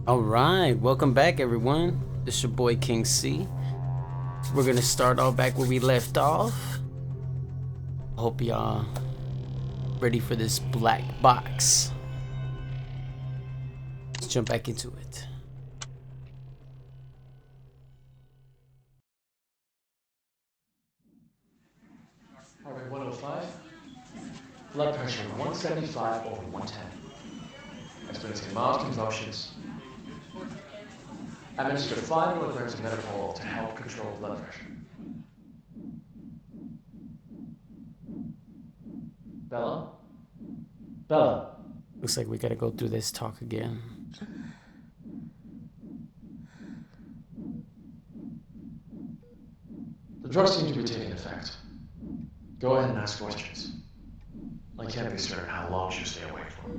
Alright, welcome back everyone. It's your boy King C. We're gonna start all back where we left off. Hope y'all ready for this black box. Let's jump back into it. Heart rate 105. Blood pressure 175 over 110. Experiencing mild convulsions. Administer 5 milligrams of metapol to help control blood pressure. Bella? Bella? Looks like we gotta go through this talk again. The drugs seem to be taking effect. Go ahead and ask questions. I can't be certain how long she'll stay awake for.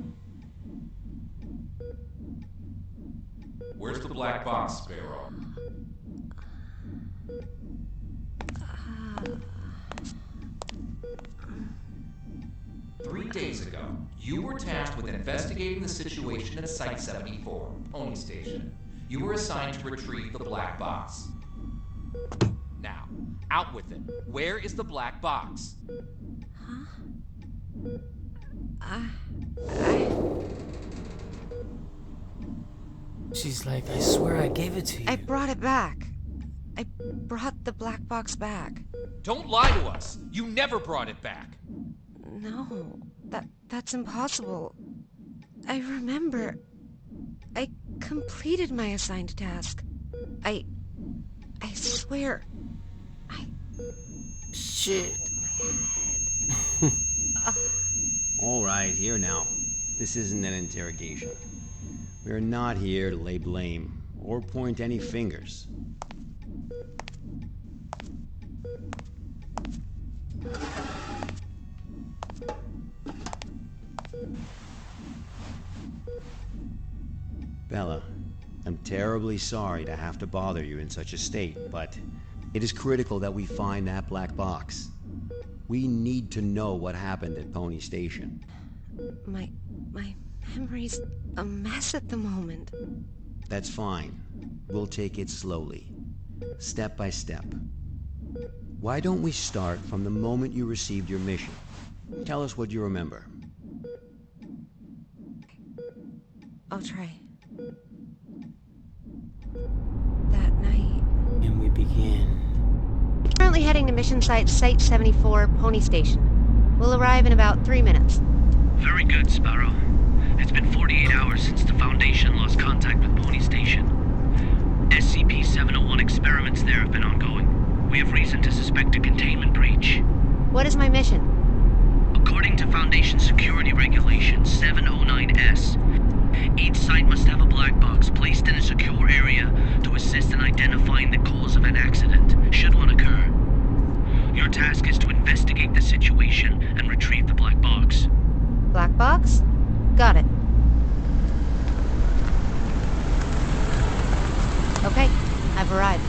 Where's the black box, Sparrow? Three days ago, you were tasked with investigating the situation at Site 74, Pony Station. You were assigned to retrieve the black box. Now, out with it. Where is the black box? She's like, I swear I gave it to you. I brought it back. I brought the black box back. Don't lie to us! You never brought it back! No, that's impossible. I remember. I completed my assigned task. I swear. Shit. All right, here now. This isn't an interrogation. We're not here to lay blame or point any fingers. Bella, I'm terribly sorry to have to bother you in such a state, but it is critical that we find that black box. We need to know what happened at Pony Station. My memory's a mess at the moment. That's fine. We'll take it slowly, step by step. Why don't we start from the moment you received your mission? Tell us what you remember. I'll try. That night. And we begin. Currently heading to mission site 74, Pony Station. We'll arrive in about 3 minutes. Very good, Sparrow. It's been 48 hours since the Foundation lost contact with Pony Station. SCP-701 experiments there have been ongoing. We have reason to suspect a containment breach. What is my mission? According to Foundation Security Regulation 709S, each site must have a black box placed in a secure area to assist in identifying the cause of an accident, should one occur. Your task is to investigate the situation and retrieve the black box. Black box? Got it. Okay, I've arrived.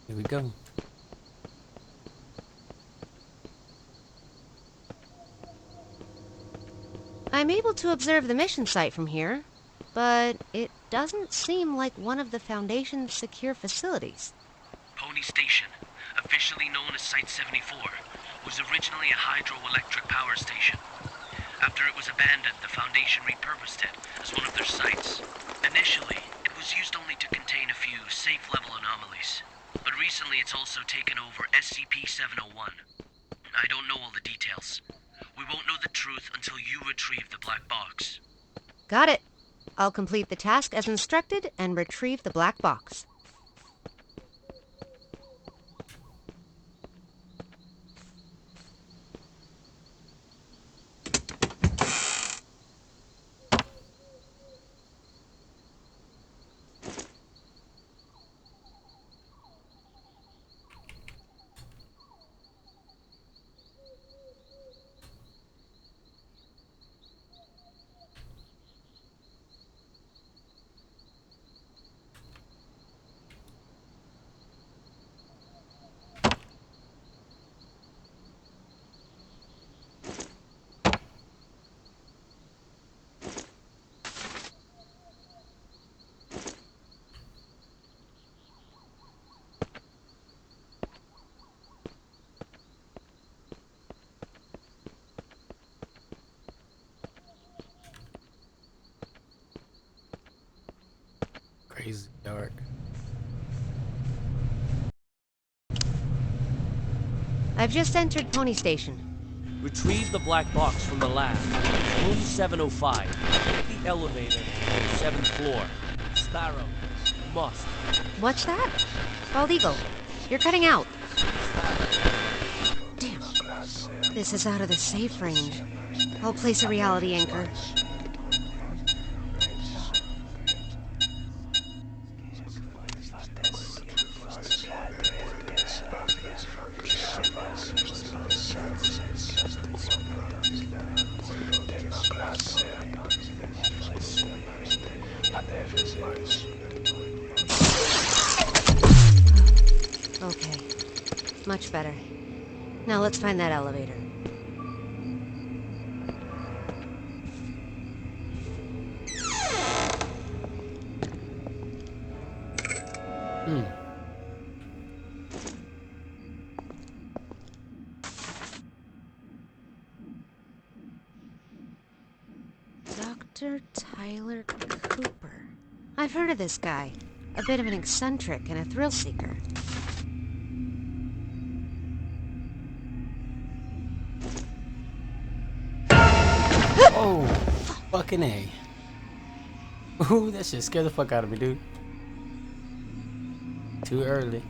Here we go. I'm able to observe the mission site from here, but it doesn't seem like one of the Foundation's secure facilities. Pony Station, officially known as Site 74, was originally a hydroelectric power station. After it was abandoned, the Foundation repurposed it as one of their sites. Initially, it was used only to contain a few safe-level anomalies, but recently it's also taken over SCP-701. I don't know all the details. We won't know the truth until you retrieve the black box. Got it. I'll complete the task as instructed and retrieve the black box. crazy dark. I've just entered Pony Station. Retrieve the black box from the lab. Room 705. Take the elevator to the 7th floor. Sparrow. Must. What's that? Bald Eagle, you're cutting out. Damn. This is out of the safe range. I'll place a reality anchor. Okay. Much better. Now let's find that elevator. Dr. Tyler Cooper. I've heard of this guy. A bit of an eccentric and a thrill seeker. Oh, fucking A. Ooh, that shit scared the fuck out of me, dude. Too early.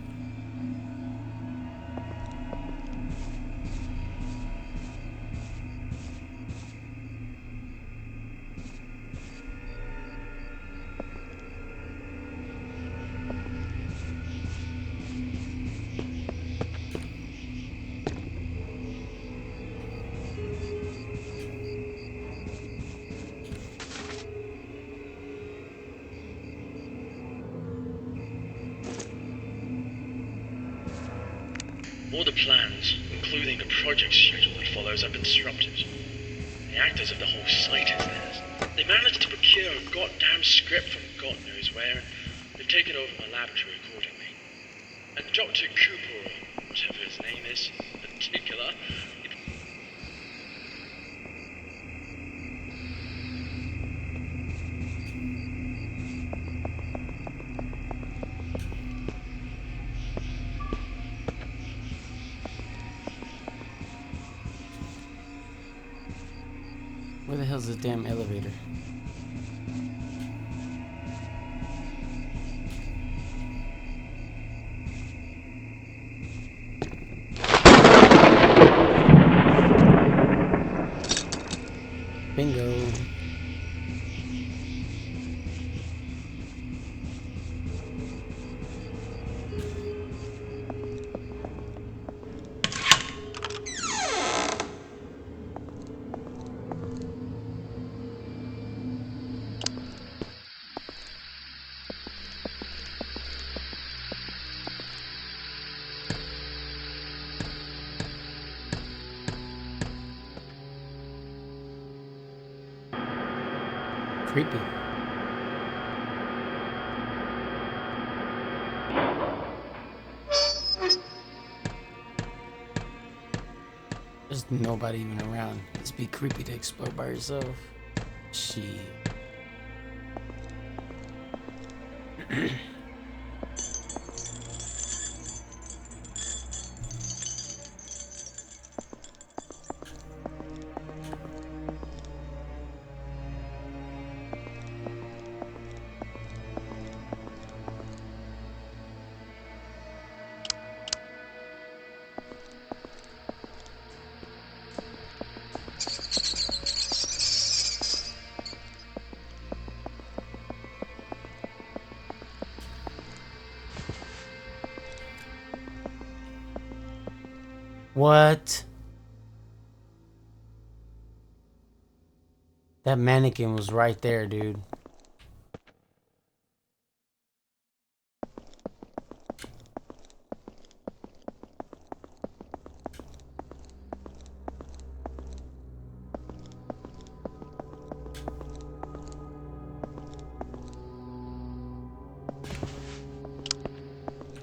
All the plans, including the project schedule that follows, have been disrupted. The actors of the whole site is theirs. They managed to procure a goddamn script from God knows where, and they've taken over my laboratory accordingly. And Dr. Cooper, or whatever his name is, in particular, Where the hell's this damn elevator? Bingo. Creepy. There's nobody even around. It's be creepy to explore by yourself. Shit. What? That mannequin was right there, dude.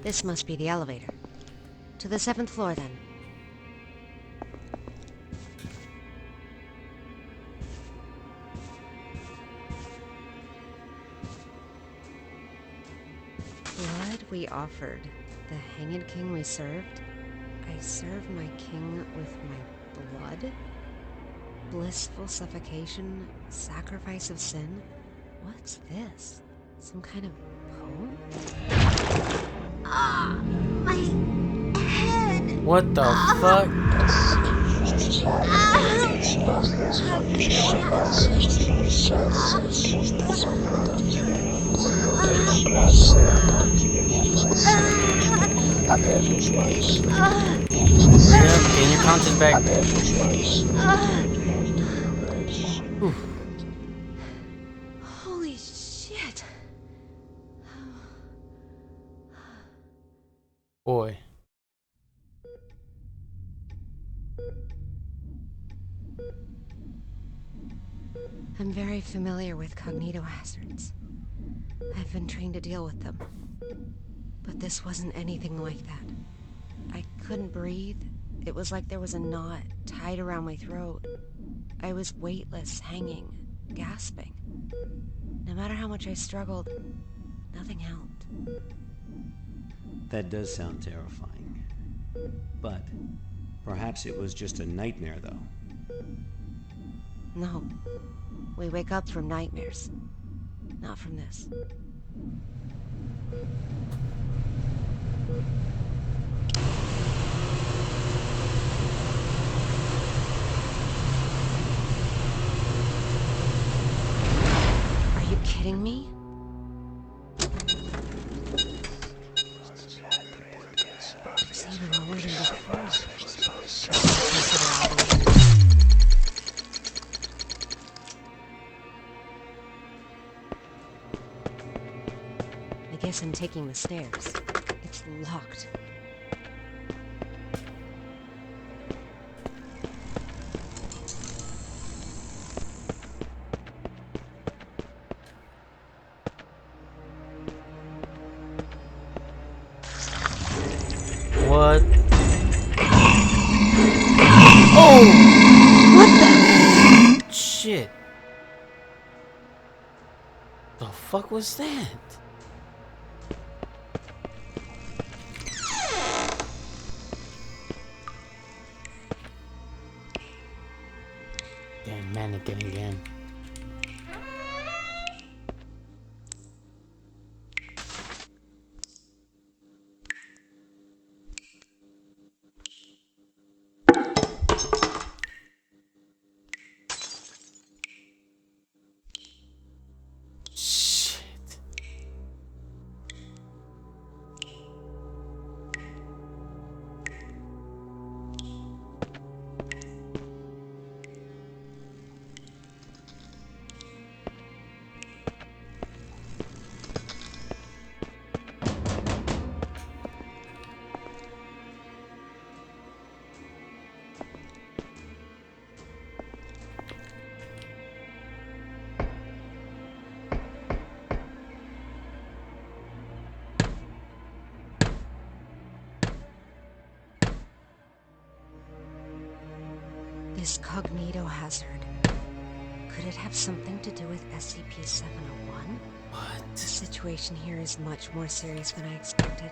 This must be the elevator. To the 7th floor, then. we offered, the Hanged King we served, I serve my king with my blood? Blissful suffocation, sacrifice of sin? What's this? Some kind of poem? Ah, my head! What the fuck? Hurry up, gain your conscience back. Whew. Holy shit! Boy. I'm very familiar with cognito hazards. I've been trained to deal with them. But this wasn't anything like that. I couldn't breathe. It was like there was a knot tied around my throat. I was weightless, hanging, gasping. No matter how much I struggled, nothing helped. That does sound terrifying. But perhaps it was just a nightmare, though. No. We wake up from nightmares. Not from this. Are you kidding me? It's even lower than before. I guess I'm taking the stairs. It's locked. What? Oh! What the? Shit. The fuck was that? Damn mannequin again. This cognito hazard. Could it have something to do with SCP-701? What? The situation here is much more serious than I expected.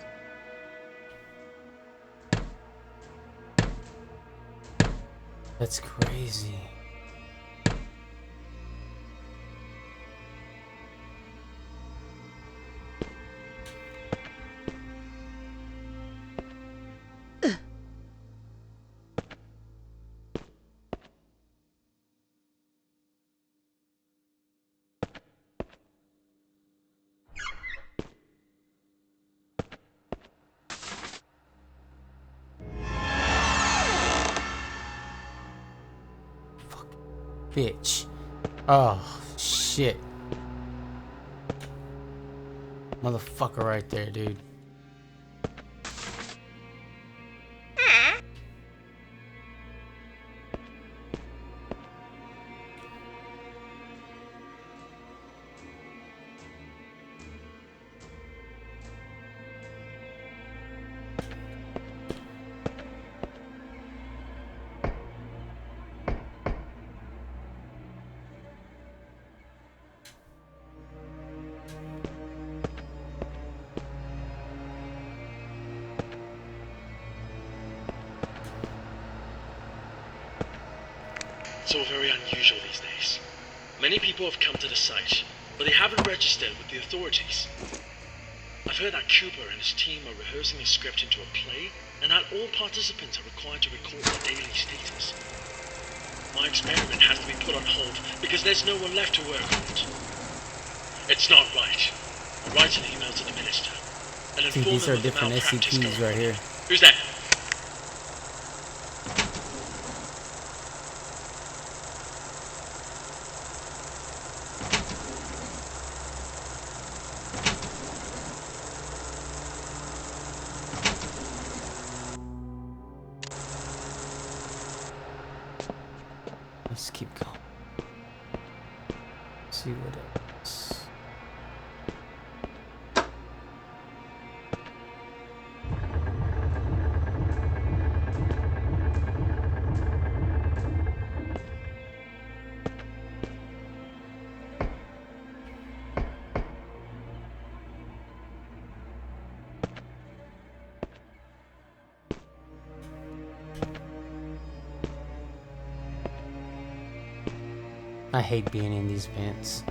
That's crazy. Bitch. Oh, shit. Motherfucker right there, dude. It's all very unusual these days. Many people have come to the site, but they haven't registered with the authorities. I've heard that Cooper and his team are rehearsing the script into a play, and that all participants are required to record their daily status. My experiment has to be put on hold because there's no one left to work on it. It's not right. I'll write an email to the minister and See, inform these them are of the different malpractice SCPs going right on. here. Who's there? Let's keep going. See what else. I hate being in these vents.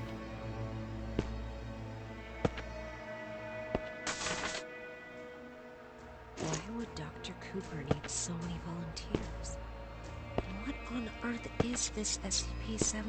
Why would Dr. Cooper need so many volunteers? And what on earth is this SCP-701?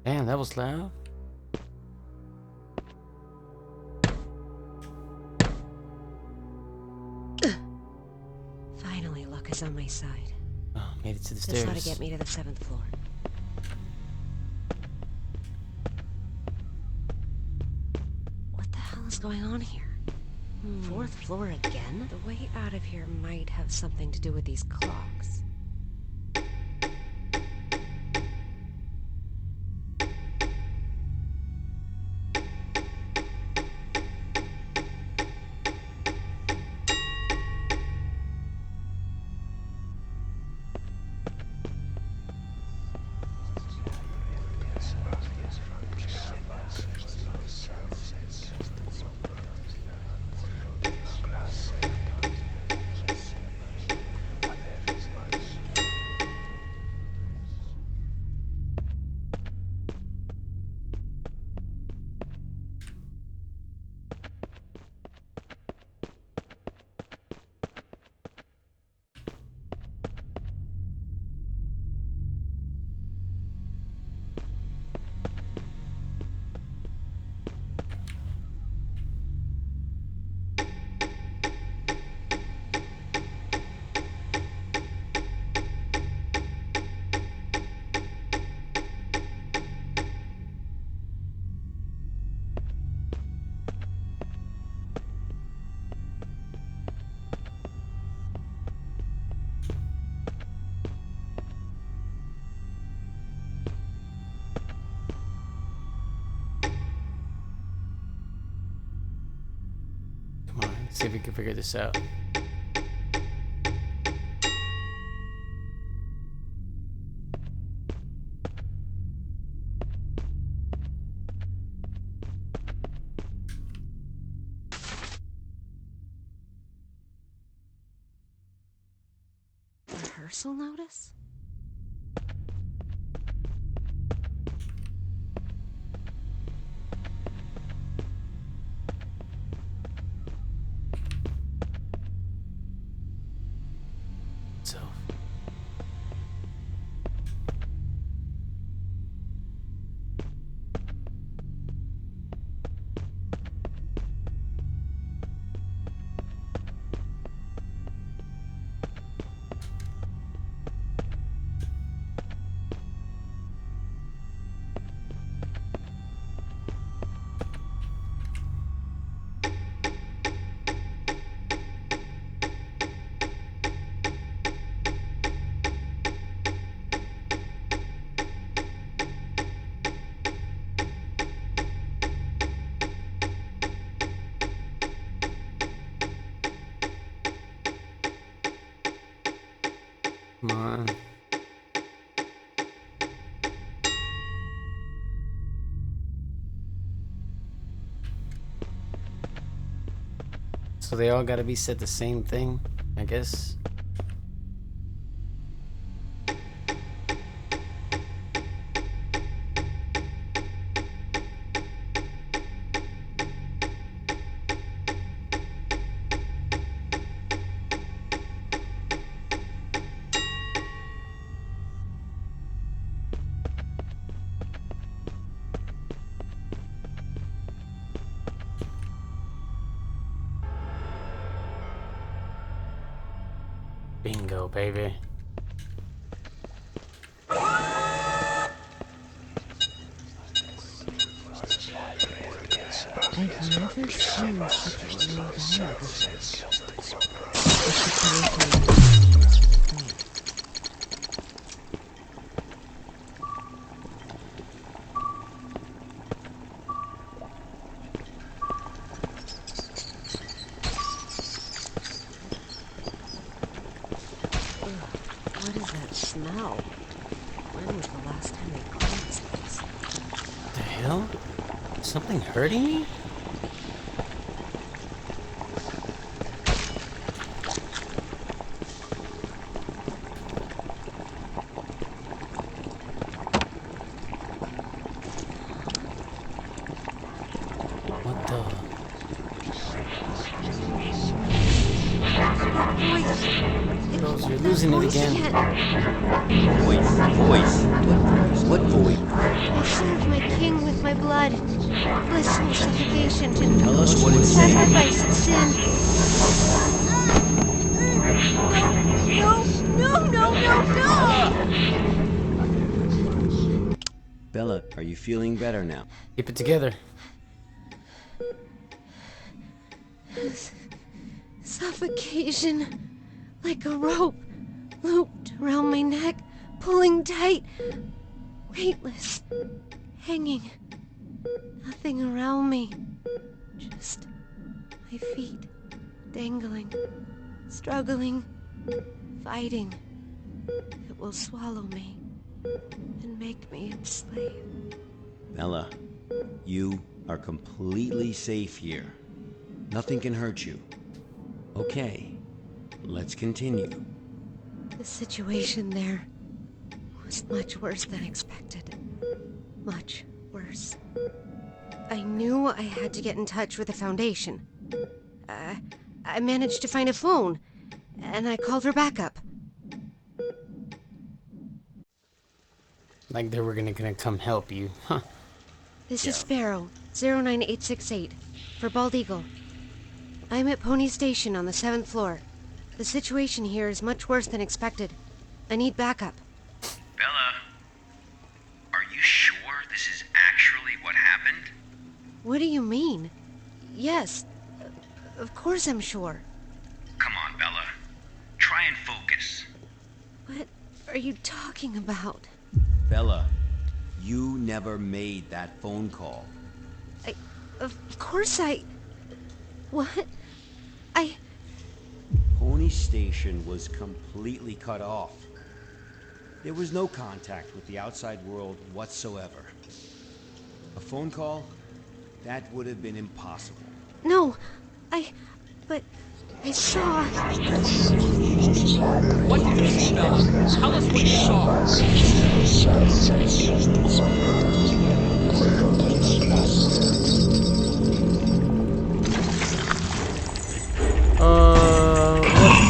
Damn, that was loud. Finally, luck is on my side. Oh, made it to the This stairs. ought to get me to the 7th floor. What the hell is going on here? 4th floor again? The way out of here might have something to do with these clocks. Come on, let's see if we can figure this out. Rehearsal notice? So, Come on. So they all gotta be set the same thing, I guess. Bingo, baby. I've never seen such a low value What is that smell? When was the last time they cleansed this? The hell? Something hurting me? What the? Girls, you're losing it again. Voice. What voice? I served my king with my blood. Blissful suffocation to Tell us what it says. sacrifice and sin. No! Bella, are you feeling better now? Keep it together. Suffocation. Like a rope looped around my neck, pulling tight. Weightless. Hanging. Nothing around me. Just my feet dangling, struggling, fighting. It will swallow me and make me its slave. Bella, you are completely safe here. Nothing can hurt you. Okay, let's continue. The situation there was much worse than expected. Much worse. I knew I had to get in touch with the Foundation. I managed to find a phone, and I called for backup. Like they were gonna come help you, huh? This is Sparrow, 09868, for Bald Eagle. I'm at Pony Station on the 7th floor. The situation here is much worse than expected. I need backup. Bella, are you sure this is actually what happened? What do you mean? Yes, of course I'm sure. Come on, Bella. Try and focus. What are you talking about? Bella, you never made that phone call. Of course What? Pony Station was completely cut off. There was no contact with the outside world whatsoever. A phone call? That would have been impossible. No, but I saw... What did you see, Bella? Tell us what you saw. What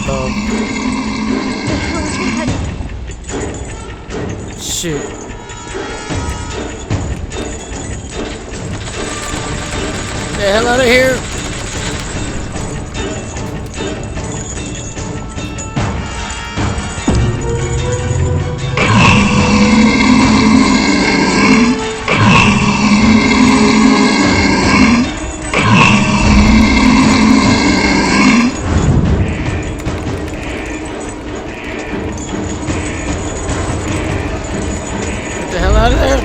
the? The hell is that? Shit. Get the hell out of here. Get the hell out of there.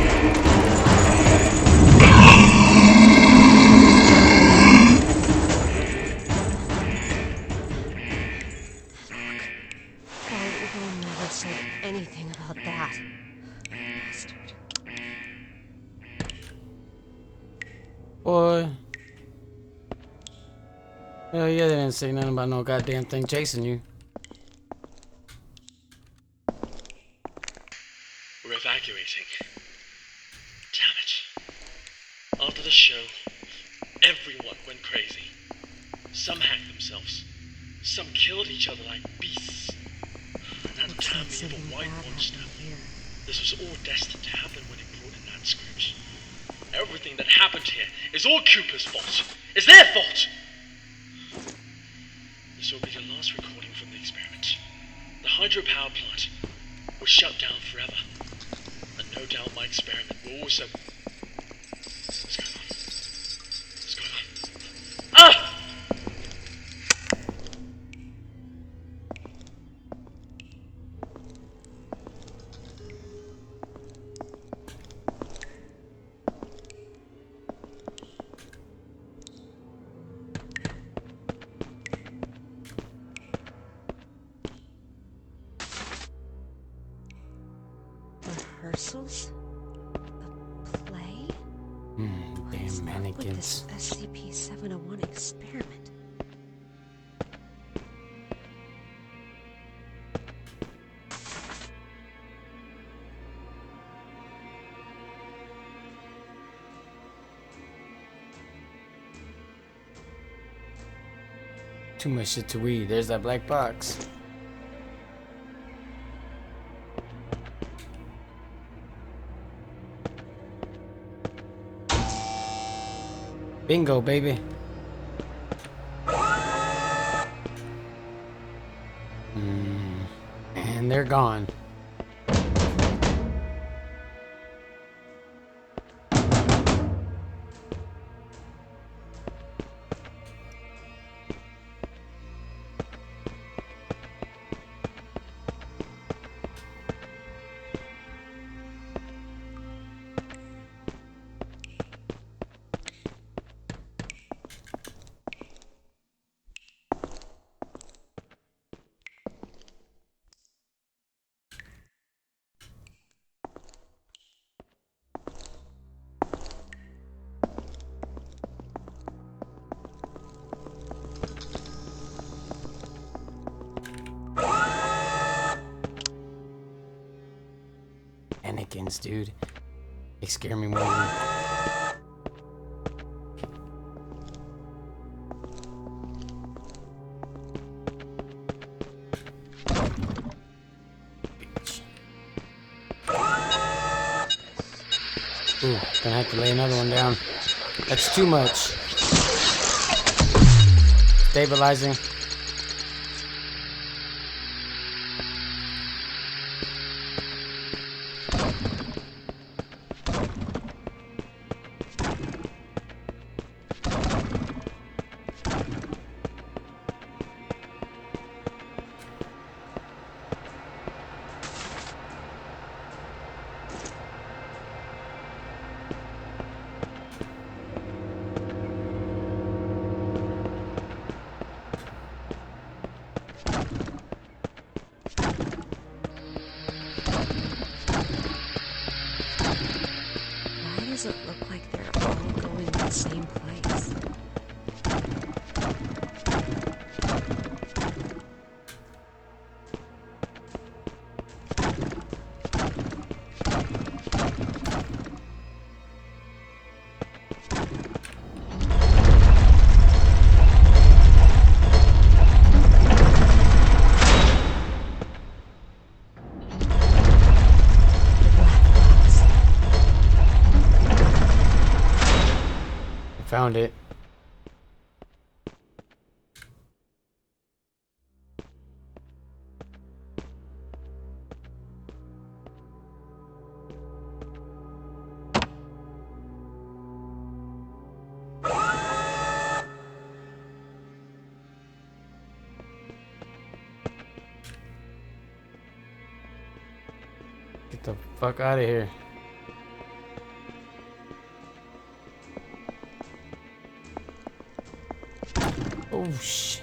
anything about that. Bastard. Boy. Hell yeah, they didn't say nothing about no goddamn thing chasing you. We're evacuating. Damn it. After the show, everyone went crazy. Some hacked themselves. Some killed each other like beasts. And that Looks damn like evil something white bad monster. happened here. This was all destined to happen when he brought in that script. Everything that happened here is all Cooper's fault. It's their fault! This will be the last recording from the experiment. The hydropower plant was shut down forever. And no doubt my experiment will also... What's going on? What's going on? Ah! Rehearsals? A play? Damn What's up with mannequins. this SCP-701 experiment? Too much shit to read. There's that black box. Bingo, baby. And they're gone. Mannequins, dude. They scare me more than... Bitch. Ooh, gonna have to lay another one down. That's too much. Stabilizing. Why does it look like they're all going to the same place? Found it. Get the fuck out of here. Oh shit.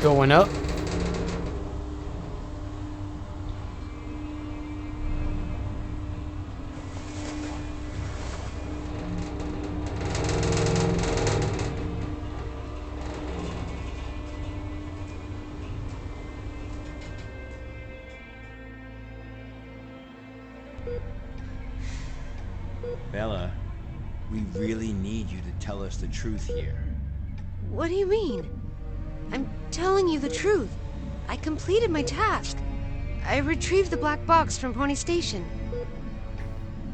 Going up. Bella, we really need you to tell us the truth here. What do you mean? I'm telling you the truth. I completed my task. I retrieved the black box from Pony Station.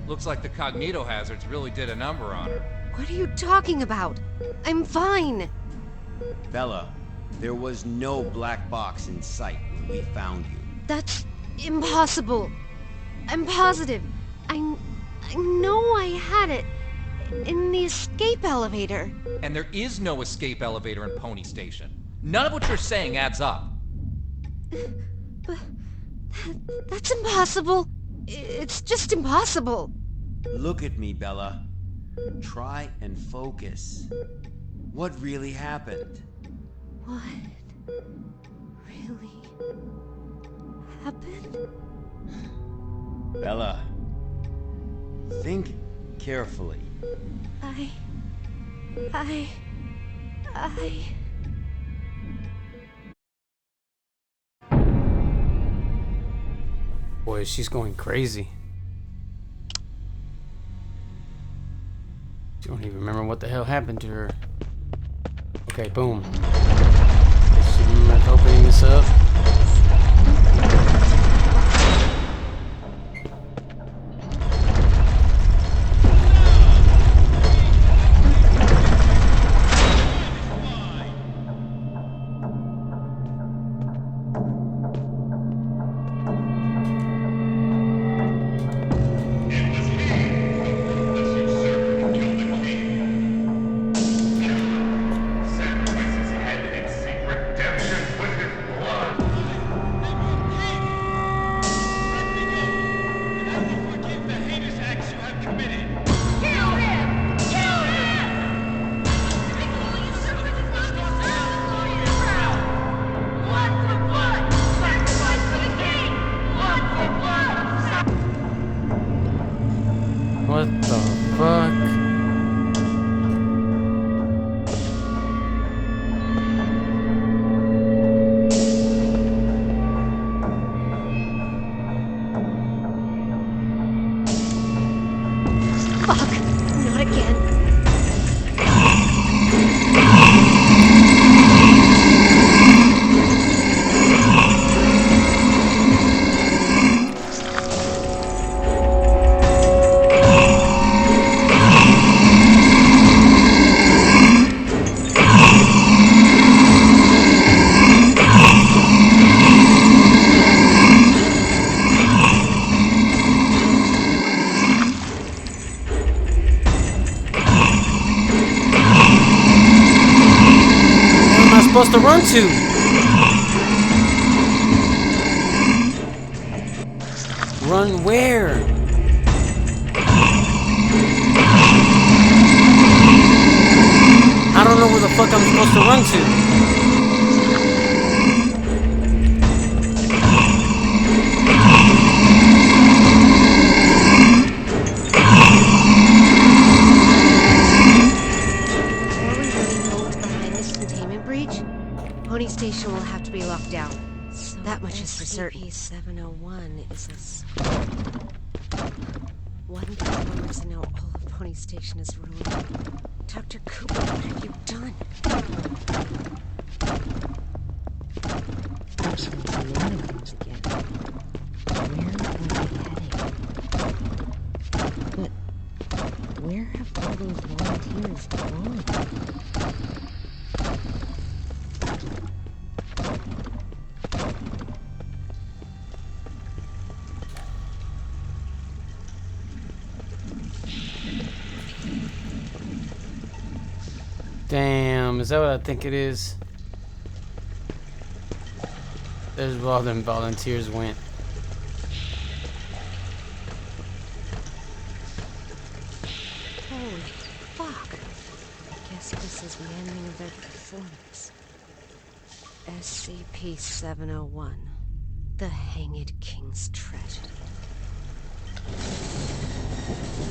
Looks like the cognito hazards really did a number on her. What are you talking about? I'm fine. Bella, there was no black box in sight when we found you. That's impossible. I'm positive. I know I had it in the escape elevator. And there is no escape elevator in Pony Station. None of what you're saying adds up. But that's impossible. It's just impossible. Look at me, Bella. Try and focus. What really happened? What really happened? Bella, think carefully. I... Boy, she's going crazy. She don't even remember what the hell happened to her. Okay, boom. She remembers opening this up. What the fuck? Fuck! Not again. Supposed to run to? Run where? I don't know where the fuck I'm supposed to run to. Pony Station will have to be locked down. So that much is for certain. SCP-701 is a squad. One performance and now all of Pony Station is ruined. Dr. Cooper, what have you done? Absolutely things again. Where are we heading? But where have all those volunteers gone? Damn, is that what I think it is? There's where all them volunteers went. Holy fuck. I guess this is the ending of their performance. SCP-701. The Hanged King's Tragedy.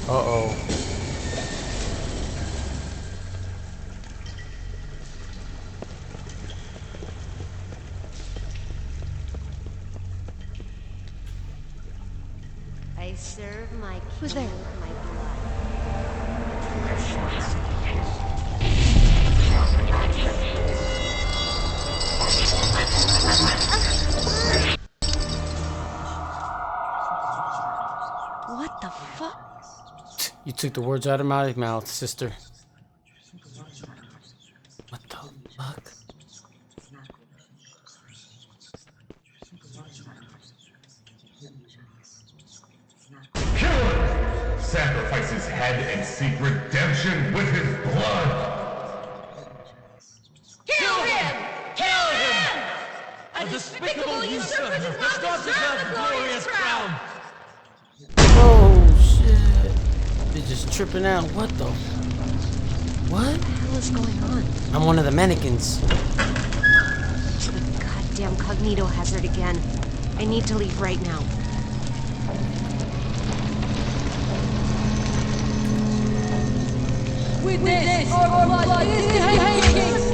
Uh-oh. I serve my king. Who's there? My blood. What the fuck? You took the words out of my mouth, sister. What the fuck? Killer sacrifice his head and seek redemption with his blood. Kill him! Kill him! A despicable usurper does not deserve the glorious crown! Oh shit. They're just tripping out. What the? What? What the hell is going on? I'm one of the mannequins. It's the goddamn cognito hazard again. I need to leave right now. With this, our blood is the hanging!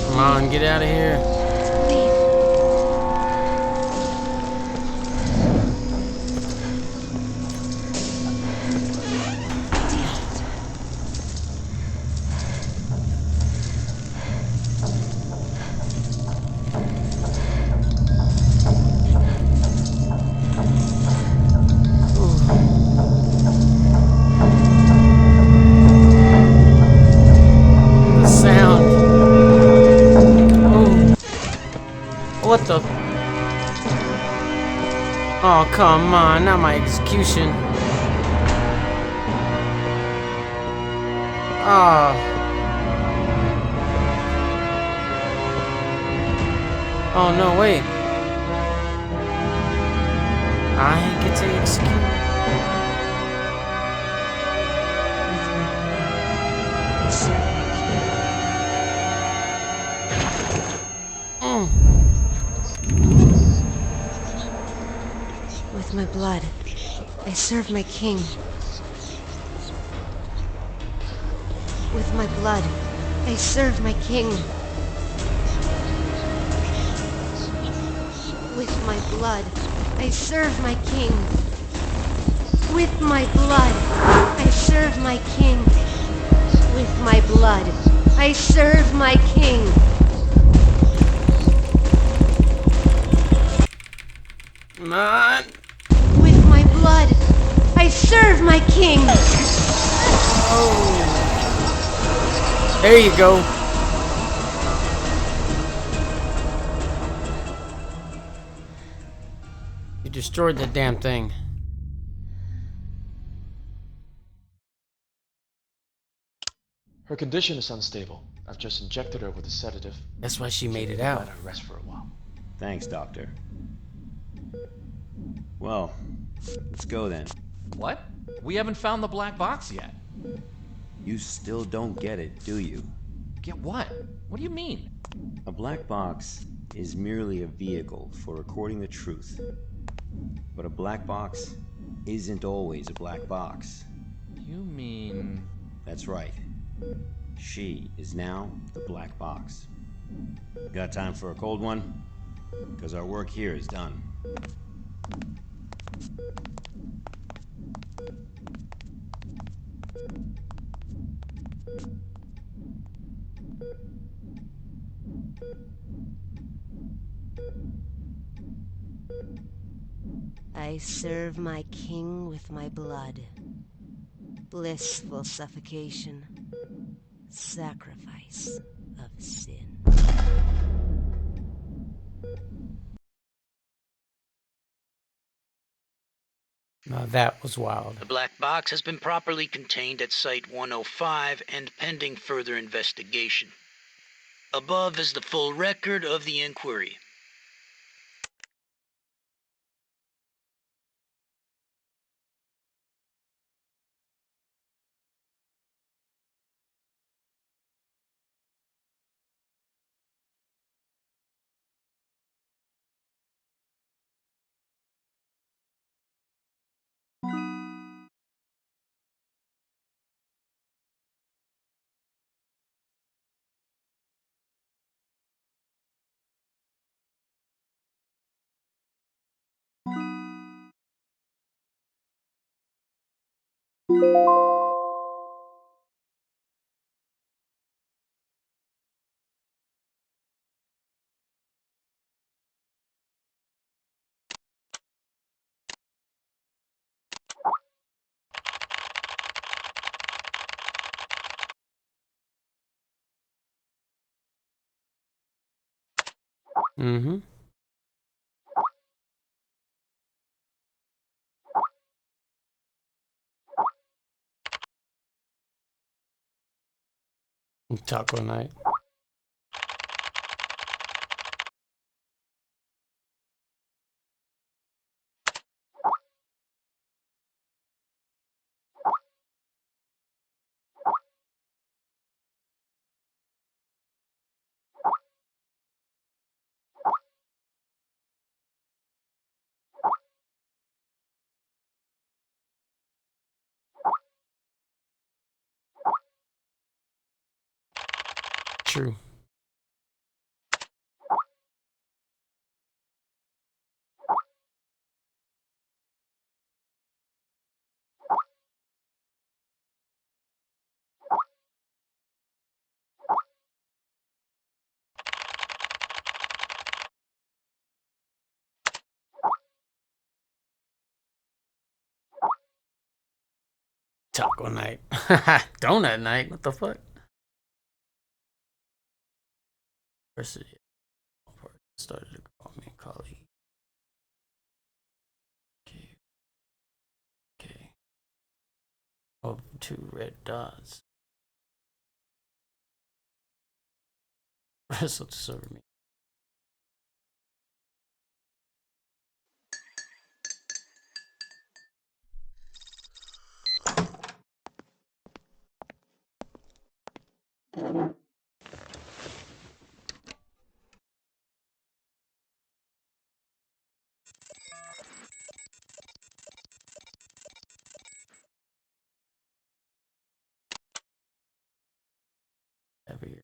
Come on, get out of here. Leave. The sound. Oh. What the? Oh, come on, not my execution. Ah. Oh, no, wait. I get to execute. With my blood, I serve my king. With my blood, I serve my king. With my blood, I serve my king. With my blood, I serve my king. With my blood, I serve my king. Come on. With my blood, I serve my king. Oh. There you go. You destroyed the damn thing. Her condition is unstable. I've just injected her with a sedative. That's why she made it Let out. her rest for a while. Thanks, Doctor. Well, let's go then. What? We haven't found the black box yet. You still don't get it, do you? Get what? What do you mean? A black box is merely a vehicle for recording the truth. But a black box isn't always a black box. You mean... That's right. She is now the black box. Got time for a cold one? because our work here is done. I serve my king with my blood. Blissful suffocation. Sacrifice of sin. Now that was wild. The black box has been properly contained at Site-105 and pending further investigation. Above is the full record of the inquiry. Mm-hmm. Taco night. True. Taco night. Donut night. What the fuck? Started to call me colleague. Okay. Okay. Oh, 2 red dots. Wrestle to serve me. Heavier.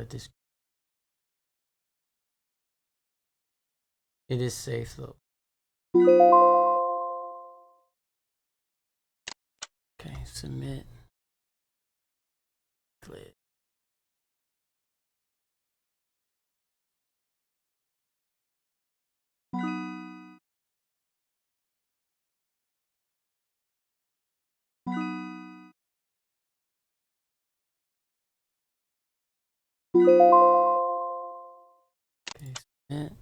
This. It is safe though. Okay, submit. Click. Okay, submit.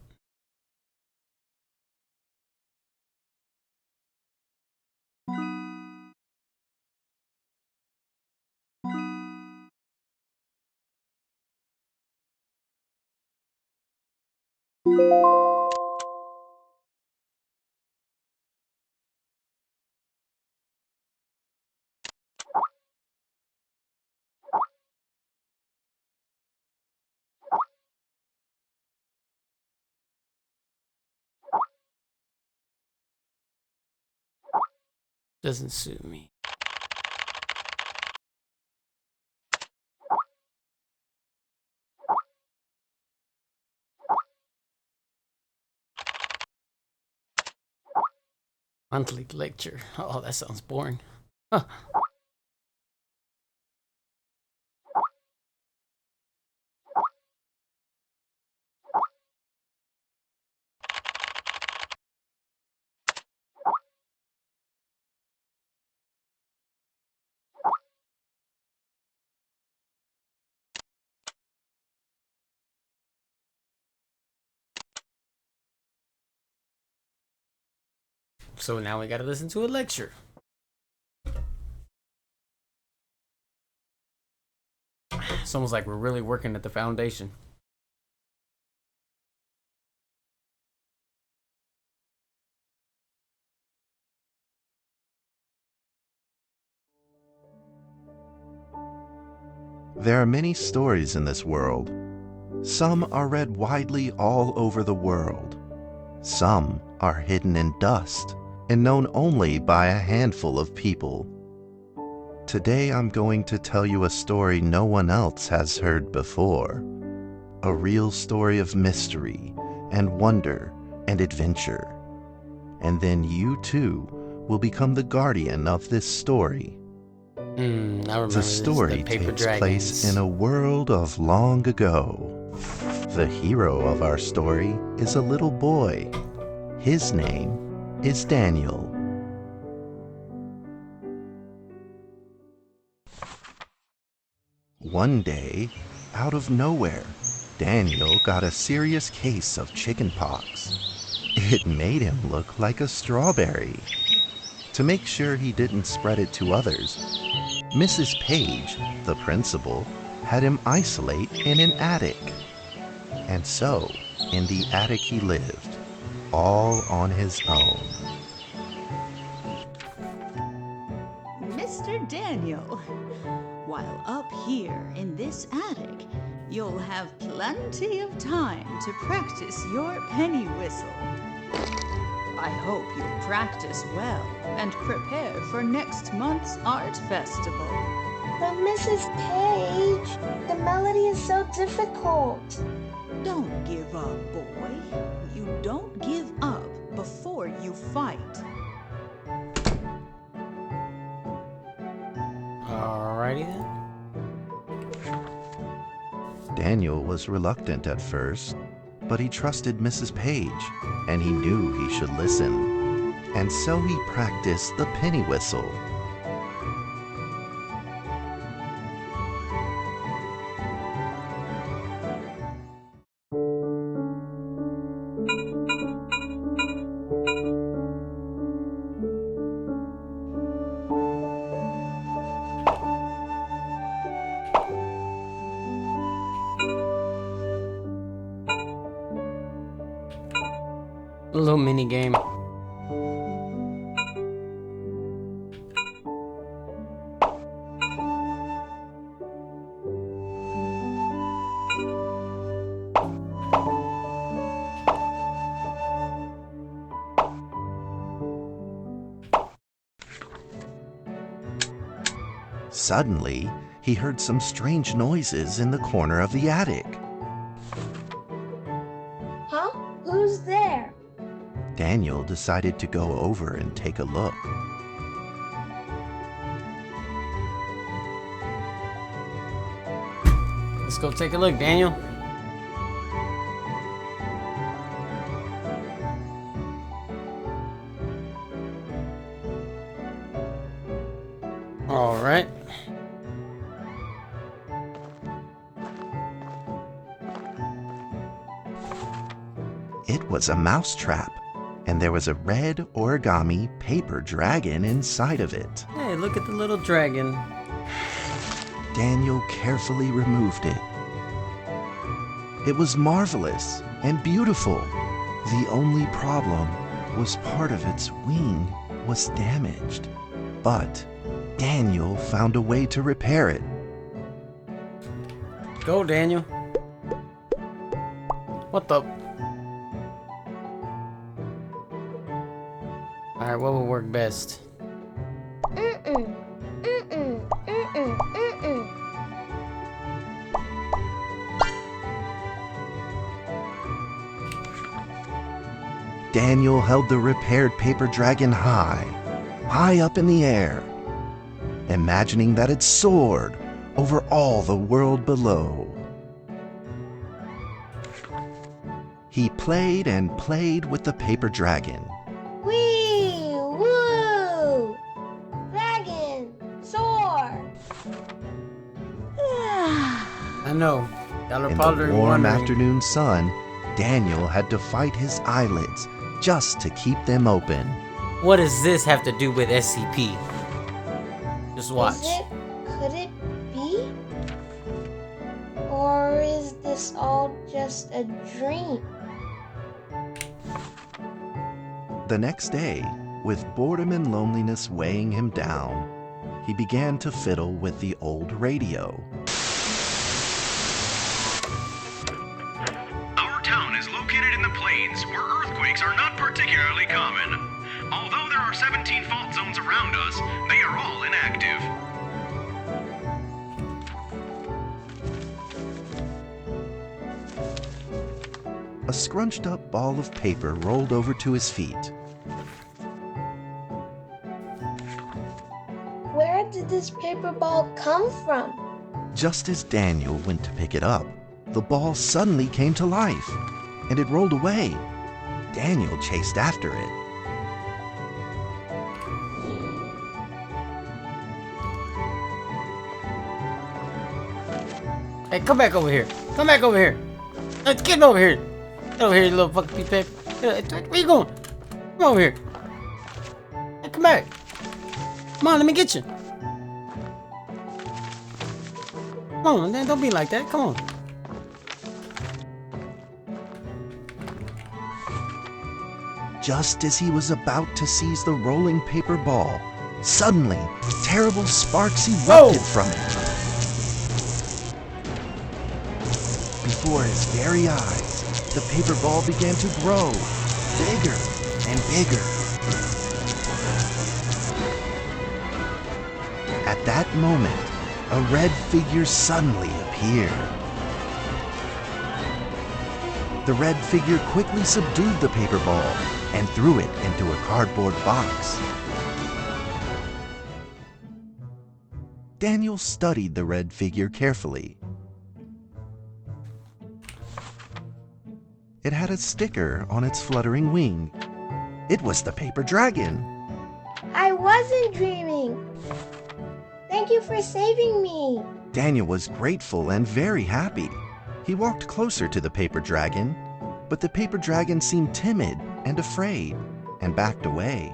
doesn't suit me. Monthly lecture. Oh, that sounds boring. Huh. So now we gotta listen to a lecture. It's almost like we're really working at the foundation. There are many stories in this world. Some are read widely all over the world. Some are hidden in dust and known only by a handful of people. Today I'm going to tell you a story no one else has heard before. A real story of mystery and wonder and adventure. And then you too will become the guardian of this story. I remember The story takes place in a world of long ago. The hero of our story is a little boy. His name is Daniel. One day, out of nowhere, Daniel got a serious case of chickenpox. It made him look like a strawberry. To make sure he didn't spread it to others, Mrs. Page, the principal, had him isolate in an attic. And so, in the attic he lived, all on his own. Mr. Daniel, while up here in this attic, you'll have plenty of time to practice your penny whistle. I hope you practice well and prepare for next month's art festival. But Mrs. Page, the melody is so difficult. Don't give up, boy. You don't give up before you fight. Alrighty then. Daniel was reluctant at first, but he trusted Mrs. Page, and he knew he should listen. And so he practiced the penny whistle. A little mini game. Suddenly, he heard some strange noises in the corner of the attic. Huh? Who's there? Daniel decided to go over and take a look. Let's go take a look, Daniel. All right. It was a mousetrap, and there was a red origami paper dragon inside of it. Hey, look at the little dragon. Daniel carefully removed it. It was marvelous and beautiful. The only problem was part of its wing was damaged. But Daniel found a way to repair it. Go, Daniel. What the? Alright, what will work best? Daniel held the repaired paper dragon high up in the air, imagining that it soared over all the world below. He played and played with the paper dragon. Wee! Woo! Dragon! Soar! I know. Y'all are In probably the warm wondering. afternoon sun, Daniel had to fight his eyelids just to keep them open. What does this have to do with SCP? Just watch. Could it be? Or is this all just a dream? The next day, with boredom and loneliness weighing him down, he began to fiddle with the old radio. Our town is located in the plains, where earthquakes are not particularly common. Although there are 17 fault zones around us, they are all inactive. A scrunched up ball of paper rolled over to his feet. Where did this paper ball come from? Just as Daniel went to pick it up, the ball suddenly came to life, and it rolled away. Daniel chased after it. Hey, come back over here. Come back over here. Get over here. Get over here, you little fucking piece of paper. Where you going? Come over here. Hey, come back. Come on, let me get you. Come on, man, don't be like that. Come on. Just as he was about to seize the rolling paper ball, suddenly, terrible sparks erupted from it. Before his very eyes, the paper ball began to grow, bigger and bigger. At that moment, a red figure suddenly appeared. The red figure quickly subdued the paper ball and threw it into a cardboard box. Daniel studied the red figure carefully. It had a sticker on its fluttering wing. It was the paper dragon. I wasn't dreaming. Thank you for saving me. Daniel was grateful and very happy. He walked closer to the paper dragon, but the paper dragon seemed timid and afraid and backed away.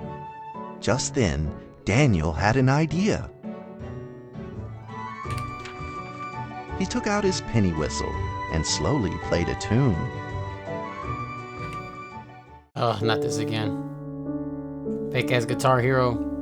Just then, Daniel had an idea. He took out his penny whistle and slowly played a tune. Oh, not this again. Fake ass Guitar Hero.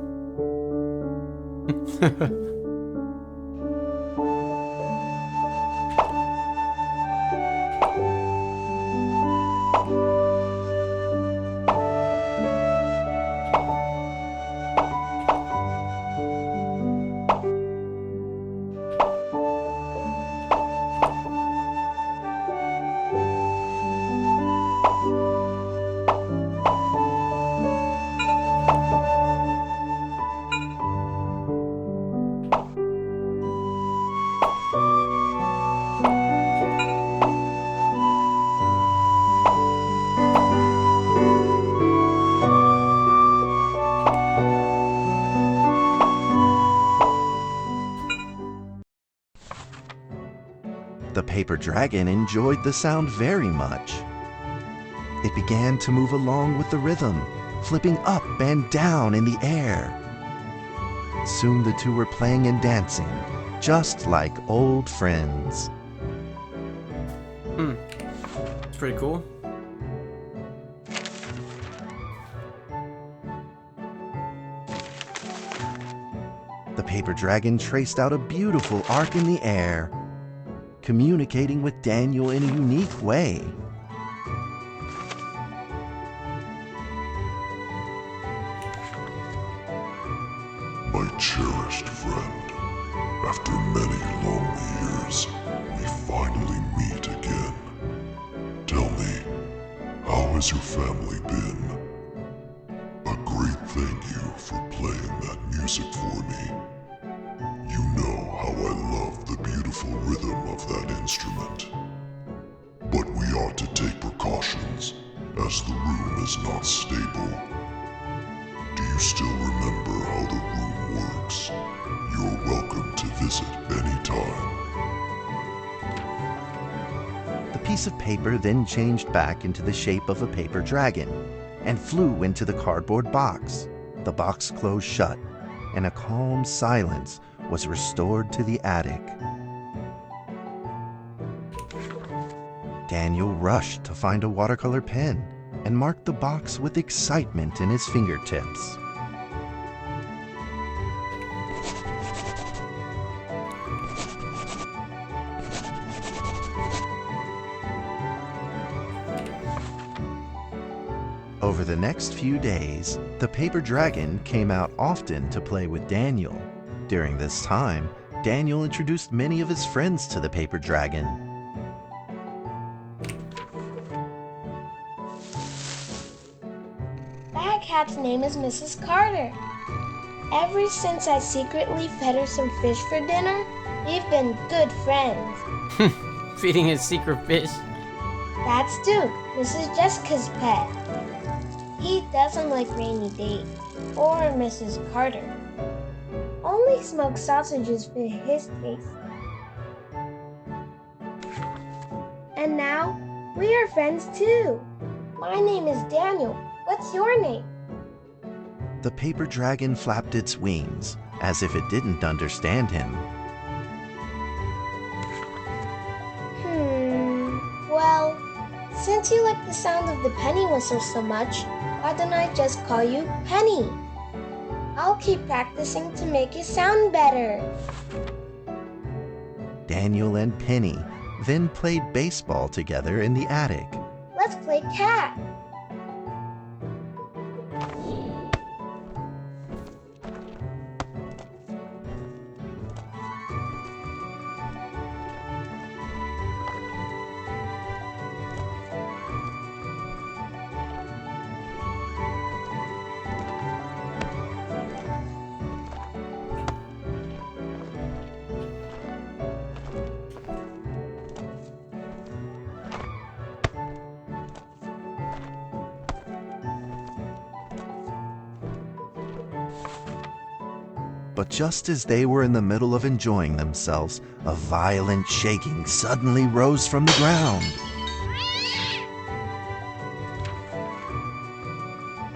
The paper dragon enjoyed the sound very much. It began to move along with the rhythm, flipping up and down in the air. Soon the two were playing and dancing, just like old friends. It's pretty cool. The paper dragon traced out a beautiful arc in the air, communicating with Daniel in a unique way. My cherished friend, after many long years, we finally meet again. Tell me, how has your family been? A great thank you for playing that music for me. You know how I love the beautiful rhythm of that instrument. But we ought to take precautions, as the room is not stable. Do you still remember how the room works? You're welcome to visit anytime. The piece of paper then changed back into the shape of a paper dragon and flew into the cardboard box. The box closed shut, and a calm silence was restored to the attic. Daniel rushed to find a watercolor pen and marked the box with excitement in his fingertips. Over the next few days, the paper dragon came out often to play with Daniel. During this time, Daniel introduced many of his friends to the paper dragon. That cat's name is Mrs. Carter. Ever since I secretly fed her some fish for dinner, we've been good friends. Feeding his secret fish. That's Duke, Mrs. Jessica's pet. He doesn't like Rainy Day or Mrs. Carter. Only smoked sausages fit his taste. And now, we are friends too. My name is Daniel. What's your name? The paper dragon flapped its wings, as if it didn't understand him. Well, since you like the sound of the penny whistle so much, why don't I just call you Penny? I'll keep practicing to make it sound better. Daniel and Penny then played baseball together in the attic. Let's play cat. But just as they were in the middle of enjoying themselves, a violent shaking suddenly rose from the ground.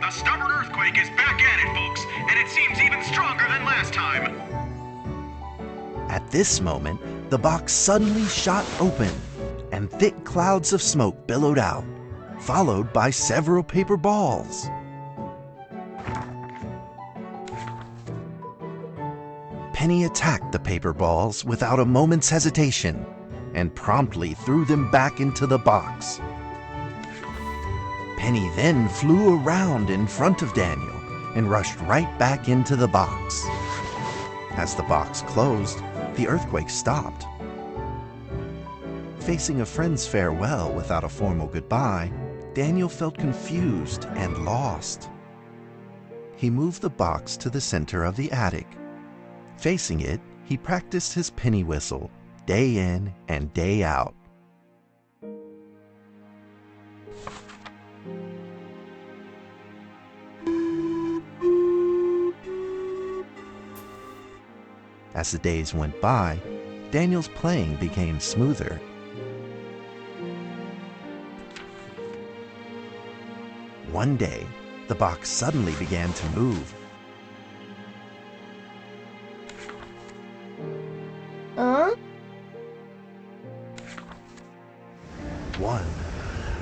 A stubborn earthquake is back at it, folks, and it seems even stronger than last time. At this moment, the box suddenly shot open, and thick clouds of smoke billowed out, followed by several paper balls. Penny attacked the paper balls without a moment's hesitation and promptly threw them back into the box. Penny then flew around in front of Daniel and rushed right back into the box. As the box closed, the earthquake stopped. Facing a friend's farewell without a formal goodbye, Daniel felt confused and lost. He moved the box to the center of the attic. Facing it, he practiced his penny whistle, day in and day out. As the days went by, Daniel's playing became smoother. One day, the box suddenly began to move. Huh? 1,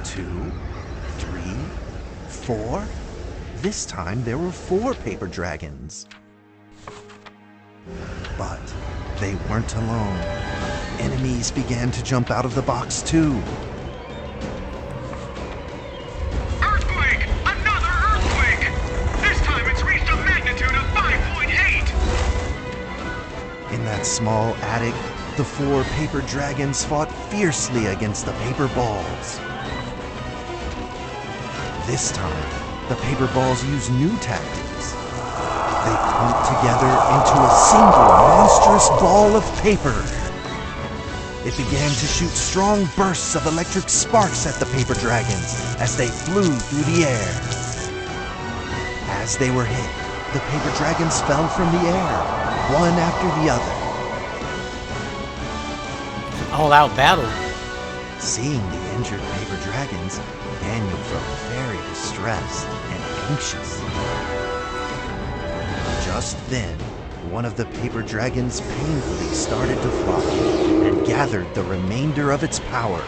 2, 3, 4. This time there were 4 paper dragons. But they weren't alone. Enemies began to jump out of the box too. Earthquake! Another earthquake! This time it's reached a magnitude of 5.8! small attic, the 4 paper dragons fought fiercely against the paper balls. This time, the paper balls used new tactics. They clumped together into a single monstrous ball of paper. It began to shoot strong bursts of electric sparks at the paper dragons as they flew through the air. As they were hit, the paper dragons fell from the air, one after the other. All-out battle. Seeing the injured paper dragons, Daniel felt very distressed and anxious. Just then, one of the paper dragons painfully started to fly and gathered the remainder of its power.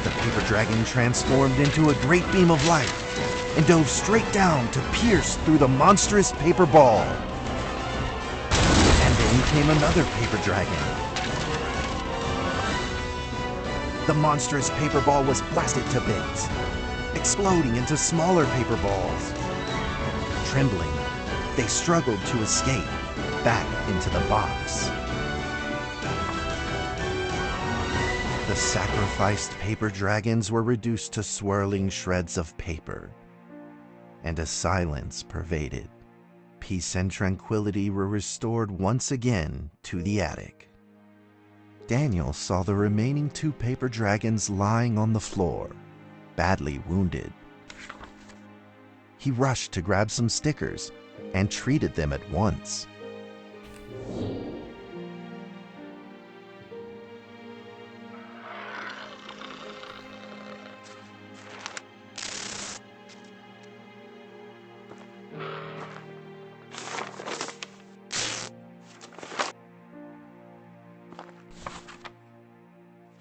The paper dragon transformed into a great beam of light and dove straight down to pierce through the monstrous paper ball. And then came another paper dragon. The monstrous paper ball was blasted to bits, exploding into smaller paper balls. Trembling, they struggled to escape back into the box. The sacrificed paper dragons were reduced to swirling shreds of paper, and a silence pervaded. Peace and tranquility were restored once again to the attic. Daniel saw the remaining 2 paper dragons lying on the floor, badly wounded. He rushed to grab some stickers and treated them at once.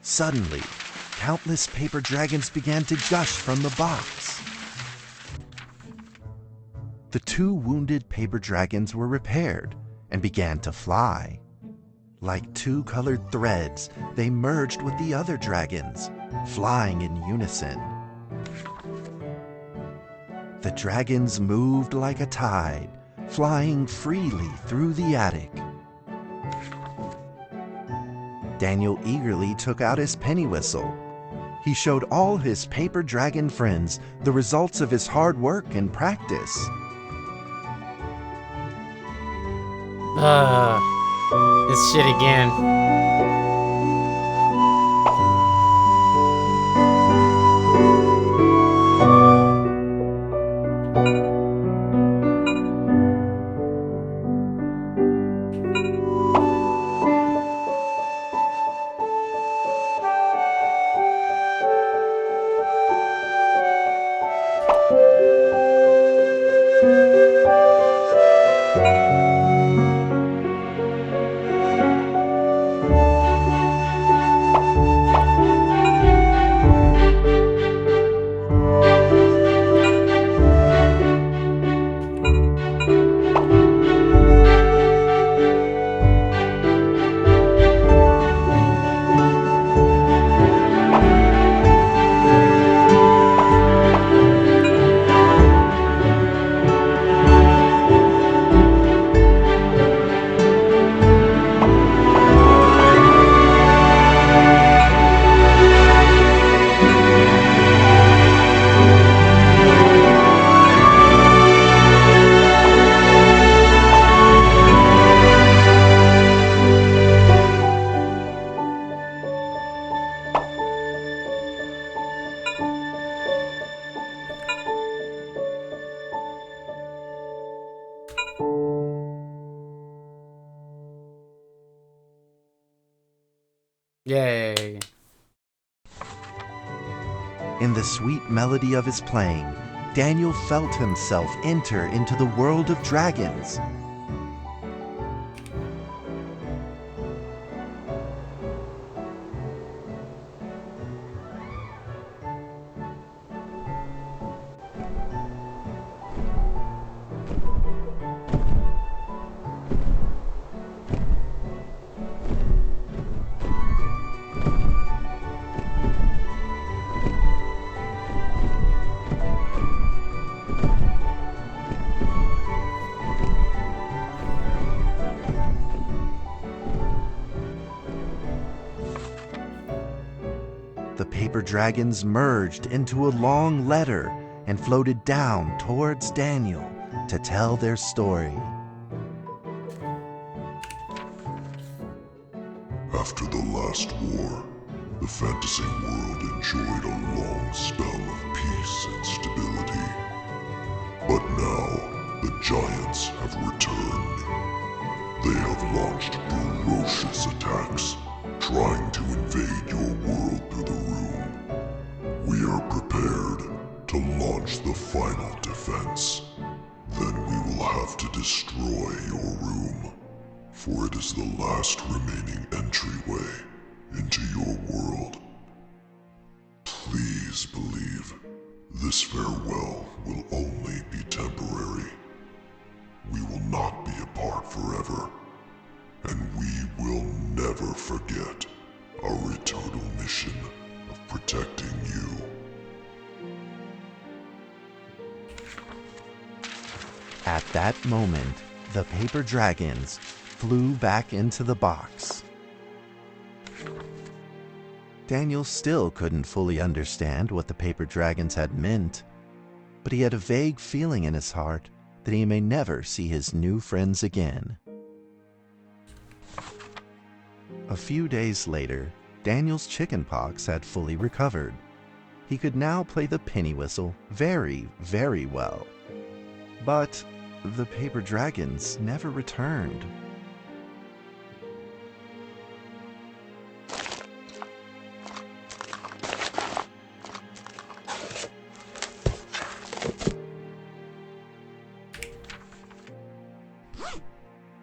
Suddenly, countless paper dragons began to gush from the box. The 2 wounded paper dragons were repaired and began to fly. Like 2 colored threads, they merged with the other dragons, flying in unison. The dragons moved like a tide, flying freely through the attic. Daniel eagerly took out his penny whistle. He showed all his paper dragon friends the results of his hard work and practice. This shit again. Yay. In the sweet melody of his playing, Daniel felt himself enter into the world of dragons. dragons merged into a long letter and floated down towards Daniel to tell their story. After the last war, the fantasy world enjoyed a long spell of peace and stability. But now, the giants have returned. They have launched ferocious attacks, trying to invade your world through the room. We are prepared to launch the final defense. Then we will have to destroy your room, for it is the last remaining entryway into your world. Please believe this farewell will only be temporary. We will not be apart forever, and we will never forget our eternal mission of protecting you. At that moment, the paper dragons flew back into the box. Daniel still couldn't fully understand what the paper dragons had meant, but he had a vague feeling in his heart that he may never see his new friends again. A few days later, Daniel's chickenpox had fully recovered. He could now play the penny whistle very, very well. But the paper dragons never returned.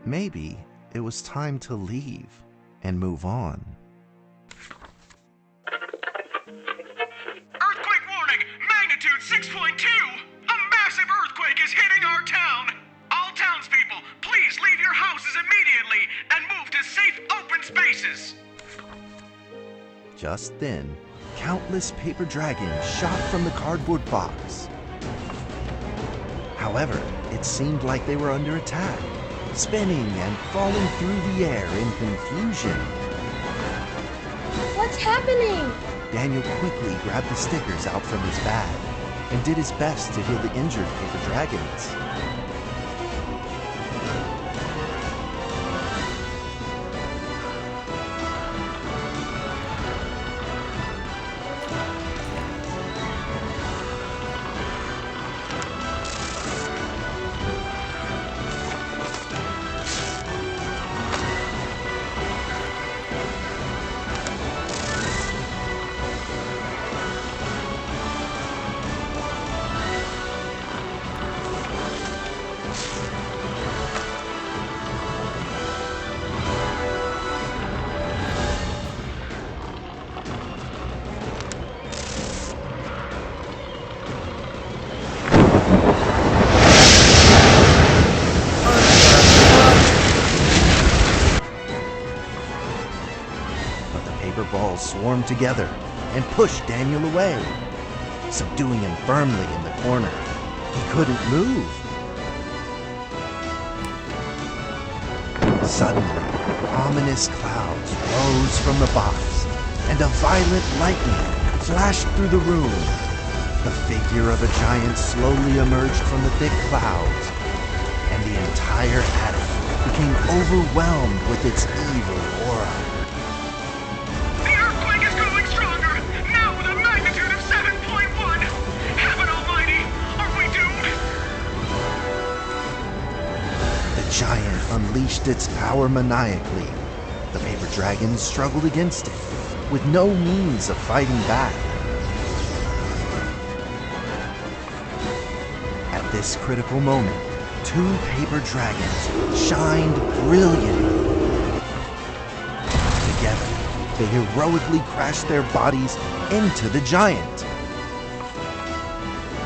Maybe it was time to leave and move on. Earthquake warning! Magnitude 6.2! A massive earthquake is hitting our town! All townspeople, please leave your houses immediately and move to safe open spaces! Just then, countless paper dragons shot from the cardboard box. However, it seemed like they were under attack, spinning and falling through the air in confusion. What's happening? Daniel quickly grabbed the stickers out from his bag and did his best to heal the injured paper dragons. Swarmed together and pushed Daniel away, subduing him firmly in the corner. He couldn't move. Suddenly, ominous clouds rose from the box, and a violent lightning flashed through the room. The figure of a giant slowly emerged from the thick clouds, and the entire attic became overwhelmed with its evil aura. The giant unleashed its power maniacally. The paper dragons struggled against it, with no means of fighting back. At this critical moment, two paper dragons shined brilliantly. Together, they heroically crashed their bodies into the giant.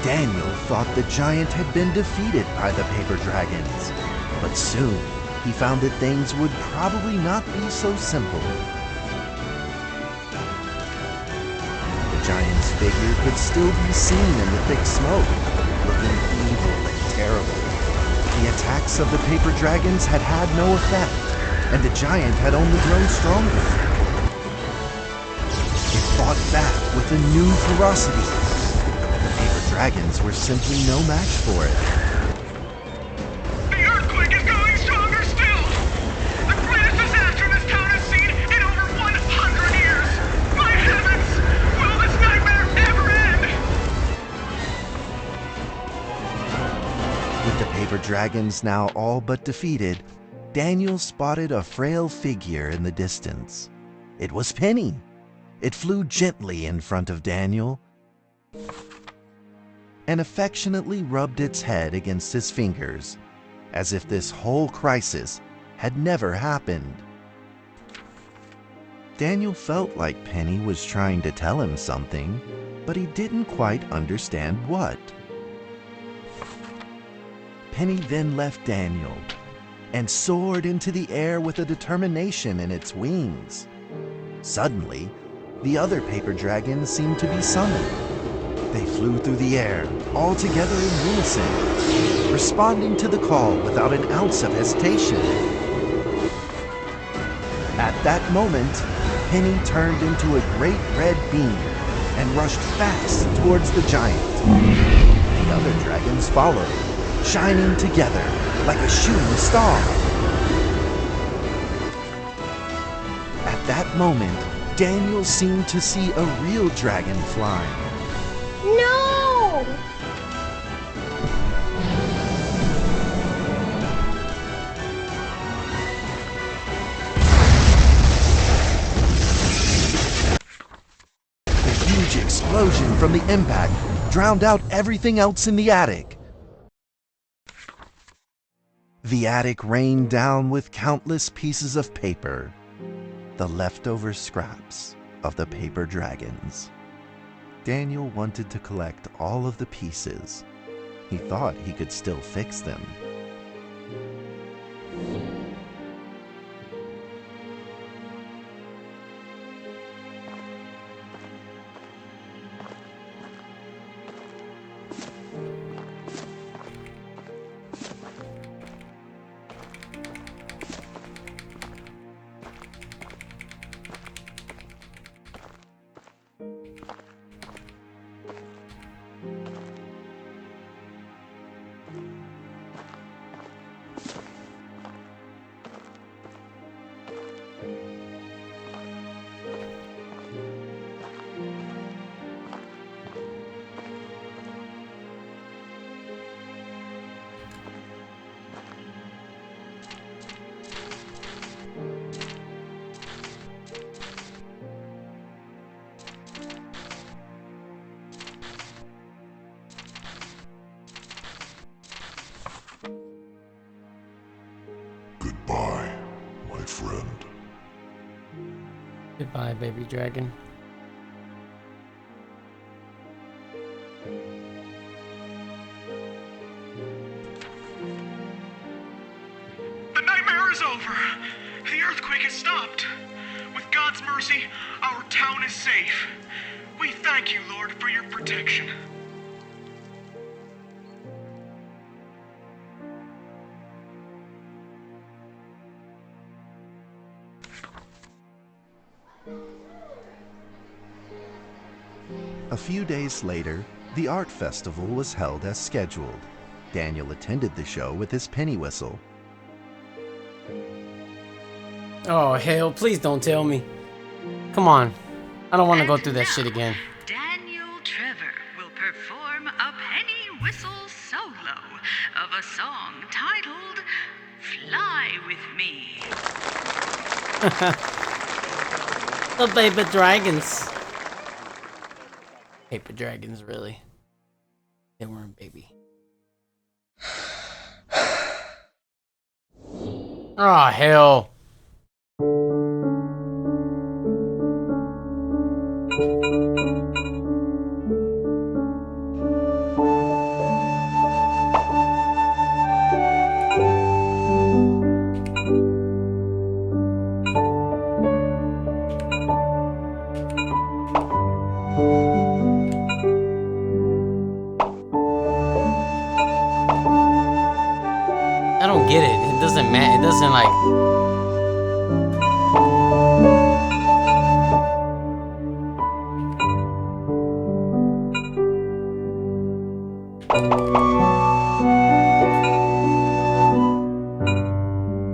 Daniel thought the giant had been defeated by the paper dragons. But soon, he found that things would probably not be so simple. The giant's figure could still be seen in the thick smoke, looking evil and terrible. The attacks of the paper dragons had had no effect, and the giant had only grown stronger. If fought back with a new ferocity. The paper dragons were simply no match for it. The earthquake is going stronger still! The greatest disaster this town has seen in over 100 years! My heavens! Will this nightmare ever end? With the paper dragons now all but defeated, Daniel spotted a frail figure in the distance. It was Penny. It flew gently in front of Daniel and affectionately rubbed its head against his fingers, as if this whole crisis had never happened. Daniel felt like Penny was trying to tell him something, but he didn't quite understand what. Penny then left Daniel and soared into the air with a determination in its wings. Suddenly, the other paper dragons seemed to be summoned. They flew through the air, all together in unison, responding to the call without an ounce of hesitation. At that moment, Penny turned into a great red beam and rushed fast towards the giant. The other dragons followed, shining together like a shooting star. At that moment, Daniel seemed to see a real dragon flying. No! The huge explosion from the impact drowned out everything else in the attic. The attic rained down with countless pieces of paper, the leftover scraps of the paper dragons. Daniel wanted to collect all of the pieces. He thought he could still fix them. Goodbye, my friend. Goodbye, baby dragon. The nightmare is over. The earthquake has stopped. With God's mercy, our town is safe. We thank you, Lord, for your protection. A few days later, the art festival was held as scheduled. Daniel attended the show with his penny whistle. Oh, hell, please don't tell me. Come on. I don't want to go through that shit again. Daniel Trevor will perform a penny whistle solo of a song titled Fly With Me. The paper dragons. Paper dragons, really. They weren't, baby. Oh, hell. I don't get it. It doesn't matter. It doesn't like.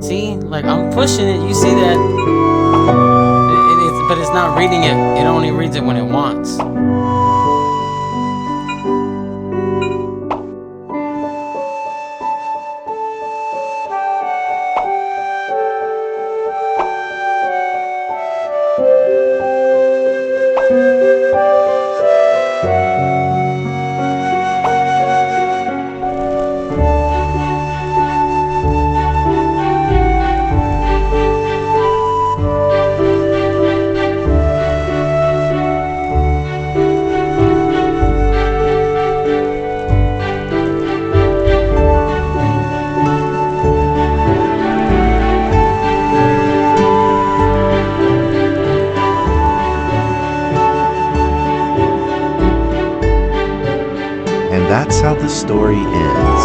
See, like I'm pushing it. You see that? But it's not reading it. It only reads it when it wants. And that's how the story ends.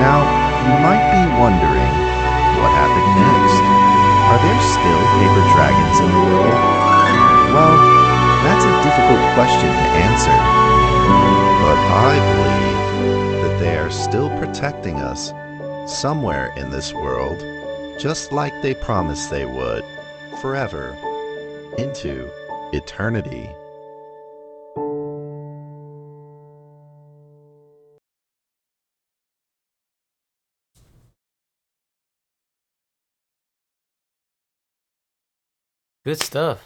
Now, you might be wondering, what happened next? Are there still paper dragons in the world? Well, that's a difficult question to answer. But I believe that they are still protecting us somewhere in this world, just like they promised they would, forever, into eternity. Good stuff.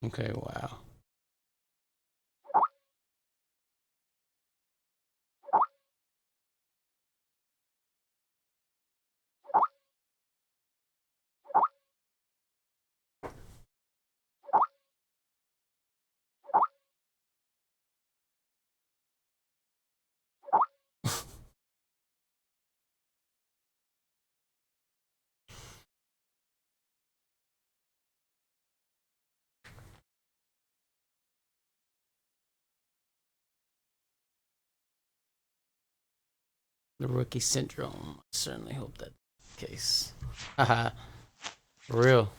Okay, wow. The rookie syndrome. I certainly hope that's the case. Haha. For real.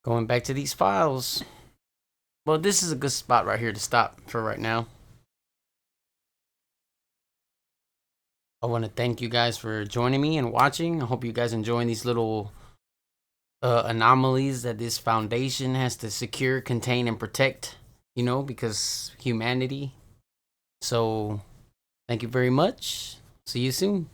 Going back to these files. Well, this is a good spot right here to stop for right now. I want to thank you guys for joining me and watching. I hope you guys enjoying these little anomalies that this foundation has to secure, contain, and protect, you know, because humanity. So, thank you very much. See you soon.